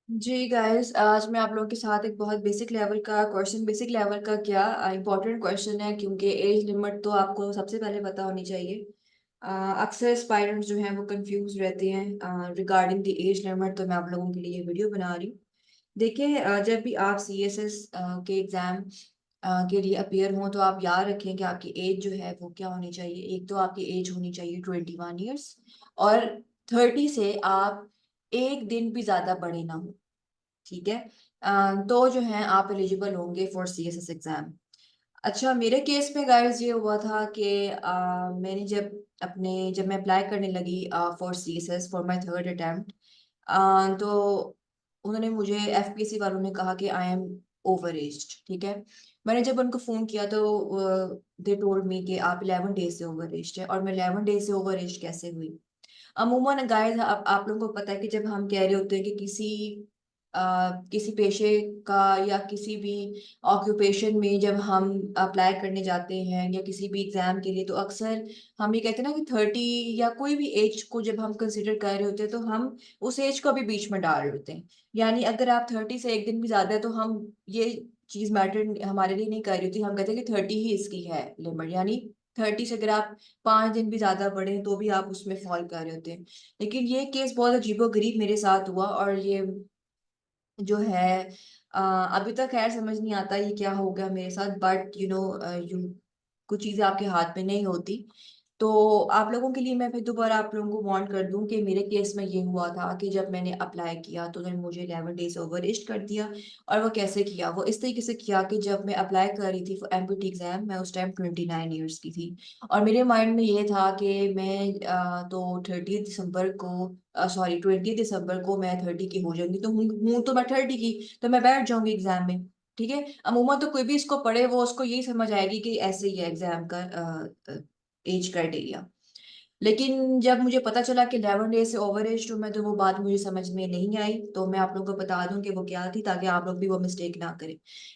जी guys, आज मैं आप लोगों के साथ एक बहुत बेसिक लेवल का क्वेश्चन, बेसिक लेवल का क्या इंपॉर्टेंट क्वेश्चन है, क्योंकि एज लिमिट तो आपको सबसे पहले पता होनी चाहिए। अक्सर एस्पायरेंट्स जो हैं वो कंफ्यूज रहते हैं रिगार्डिंग द एज लिमिट, तो मैं आप लोगों के लिए ये वीडियो बना रही हूँ। देखिए, जब भी आप सीएसएस के एग्जाम के लिए अपियर हों तो आप याद रखें कि आपकी एज जो है वो क्या होनी चाहिए। एक तो आपकी एज होनी चाहिए 21 ईयर्स, और 30 से आप एक दिन भी ज्यादा बड़े ना हो। ठीक है। तो जो है आप एलिजिबल होंगे फॉर सीएसएस एग्जाम। अच्छा, मेरे केस में गाइस ये हुआ था कि मैंने जब मैं अप्लाई करने लगी for CSS for my third attempt, तो उन्होंने मुझे एफपीएससी वालों ने कहा कि आई एम ओवर एज्ड। ठीक है। मैंने जब उनको फोन किया तो दे टोल्ड मी कि आप 11 डेज से ओवर एज्ड है, और मैं 11 डेज से ओवर एज्ड कैसे हुई। अमूमन गाइस, आप लोगों को पता है कि जब हम कह रहे होते हैं कि किसी पेशे का या किसी भी ऑक्यूपेशन में जब हम अप्लाई करने जाते हैं या किसी भी एग्जाम के लिए, तो अक्सर हम ये कहते हैं ना कि 30 या कोई भी एज को जब हम कंसिडर कर रहे होते हैं तो हम उस एज को भी बीच में डाल रहे होते हैं। यानी अगर आप 30 से एक दिन भी ज्यादा है तो हम ये चीज मैटर हमारे लिए नहीं कर रही होती, हम कहते हैं कि 30 ही इसकी है लिमिट। यानी 30 से अगर आप 5 दिन भी ज्यादा बढ़े हैं तो भी आप उसमें फॉल कर रहे होते हैं। लेकिन ये केस बहुत अजीबोगरीब मेरे साथ हुआ, और ये जो है अभी तक खैर समझ नहीं आता ये क्या हो गया मेरे साथ। बट यू कुछ चीजें आपके हाथ में नहीं होती। तो आप लोगों के लिए मैं फिर दोबारा आप लोगों को वार्न कर दूं कि मेरे केस में ये हुआ था कि जब मैंने अप्लाई किया तो उन्होंने मुझे 11 डेज ओवर एज कर दिया। और वो कैसे किया, वो इस तरीके से किया कि जब मैं अप्लाई कर रही थी फॉर एमपीटी एग्जाम, मैं उस टाइम 29 ईयर्स की थी। और मेरे माइंड में ये था कि मैं तो 30 दिसंबर को, सॉरी 20 दिसंबर को मैं 30 की हो जाऊंगी, तो हूँ तो मैं 30 की, तो मैं बैठ जाऊंगी एग्जाम में। ठीक है। अमूमन तो कोई भी इसको पढ़े वो उसको यही समझ आएगी कि ऐसे ही है एग्जाम का एज क्राइटेरिया। लेकिन जब मुझे पता चला कि 11 डेज से ओवर एज हूँ मैं, तो वो बात मुझे समझ में नहीं आई। तो मैं आप लोगों को बता दूं कि वो क्या थी, ताकि आप लोग भी वो मिस्टेक ना करें।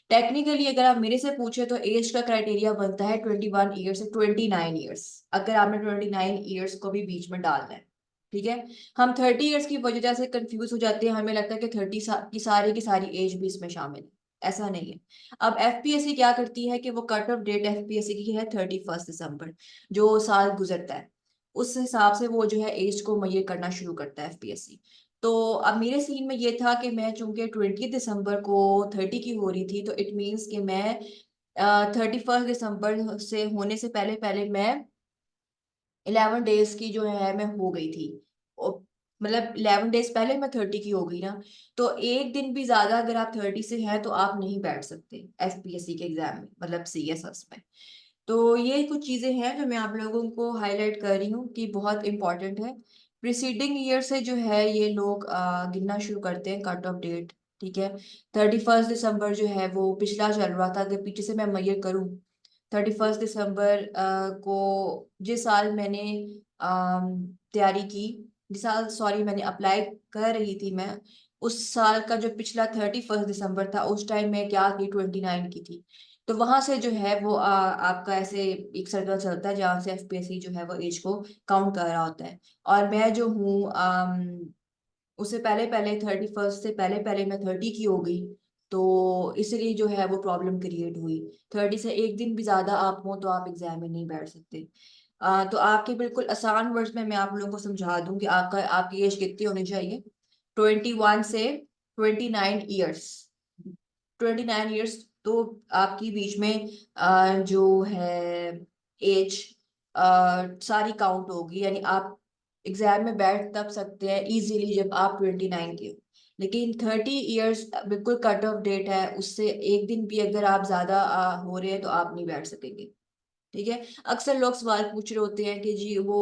टेक्निकली अगर आप मेरे से पूछे तो एज का क्राइटेरिया बनता है 21 ईयर्स से 29 ईयर्स, अगर आपने 29 ईयर्स को भी बीच में डालना है। ठीक है। हम 30 ईयर्स की वजह से कंफ्यूज हो जाते हैं, हमें लगता है कि 30 की सारी एज भी इसमें शामिल है। ऐसा नहीं है। अब एफपीएससी क्या करती है कि वो कट ऑफ डेट एफपीएससी की है 31 दिसंबर, जो साल गुजरता है उस हिसाब से वो जो है एज को मैयर करना शुरू करता है एफपीएससी। तो अब मेरे सीन में ये था कि मैं चूंकि 20 दिसंबर को 30 की हो रही थी, तो इट मीन्स कि मैं 31 दिसंबर से होने से पहले पहले मैं 11 डेज की जो है मैं हो गई थी। ओ- मतलब 11 डेज पहले मैं 30 की हो गई ना। तो एक दिन भी ज्यादा अगर आप 30 से हैं तो आप नहीं बैठ सकते एफपीएससी के एग्जाम में, मतलब सीएसएस में। तो ये कुछ चीजें हैं जो मैं आप लोगों को हाईलाइट कर रही हूँ कि बहुत इंपॉर्टेंट है। प्रिसीडिंग ईयर से जो है ये लोग गिनना शुरू करते हैं कट ऑफ डेट। ठीक है। 31 दिसंबर जो है वो पिछला चल रहा था, अगर पीछे से मैं मैयर करूँ 31 दिसंबर को जिस साल मैंने तैयारी की, जिस साल सॉरी मैंने अप्लाई कर रही थी मैं, उस साल का जो पिछला 31 दिसंबर था उस टाइम मैं क्या थी, 29 की थी। तो वहां से जो है वो आपका ऐसे एक सर्कल चलता है जहाँ से एफपीएससी जो है वो एज को काउंट कर रहा होता है। और मैं जो हूँ उससे पहले पहले 31 से पहले पहले मैं 30 की हो गई। तो इसलिए जो है वो प्रॉब्लम क्रिएट हुई। 30 से एक दिन भी ज्यादा आप हो तो आप एग्जाम में नहीं बैठ सकते। तो आपके बिल्कुल आसान वर्ड्स में मैं आप लोगों को समझा दूं कि आपकी एज कितनी होनी चाहिए। 21 से 29 ईयर्स। 29 ईयर्स, तो आपकी बीच में जो है एज सारी काउंट होगी। यानी आप एग्जाम में बैठ तब सकते हैं इजीली जब आप 29 के हो। लेकिन 30 ईयर्स बिल्कुल कट ऑफ डेट है, उससे एक दिन भी अगर आप ज्यादा हो रहे हैं तो आप नहीं बैठ सकेंगे। ठीक है। अक्सर लोग सवाल पूछ रहे होते हैं कि जी वो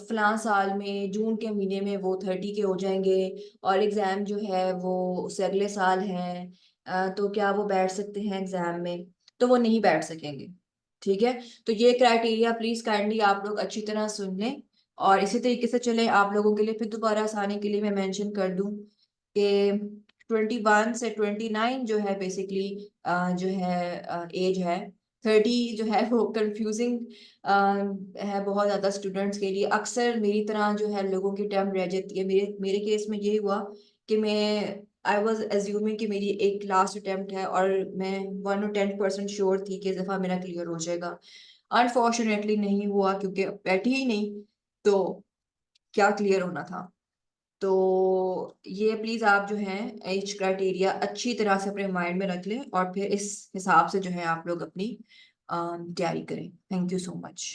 फलां साल में जून के महीने में वो 30 के हो जाएंगे, और एग्जाम जो है वो उससे अगले साल है, तो क्या वो बैठ सकते हैं एग्जाम में। तो वो नहीं बैठ सकेंगे। ठीक है। तो ये क्राइटेरिया प्लीज काइंडली आप लोग अच्छी तरह सुन लें। और इसी तरीके से चले, आप लोगों के लिए फिर दोबारा आसानी के लिए मैं मेंशन कर दूं कि 21 से 29 जो है बेसिकली जो है एज है 30 जो है वो कंफ्यूजिंग है बहुत ज़्यादा स्टूडेंट्स के लिए। अक्सर मेरी तरह जो है लोगों की अटेम्प्ट रह जाती है। मेरे मेरे केस में ये हुआ कि मैं आई वाज़ अज्यूमिंग कि मेरी एक लास्ट अटेम्प्ट है और मैं 1 और 10% श्योर थी कि इस दफ़ा मेरा क्लियर हो जाएगा। अनफॉर्चुनेटली नहीं हुआ क्योंकि बैठी ही नहीं, तो क्या क्लियर होना था। तो ये प्लीज़ आप जो हैं एज क्राइटेरिया अच्छी तरह से अपने माइंड में रख लें और फिर इस हिसाब से जो है आप लोग अपनी तैयारी करें। Thank you so much.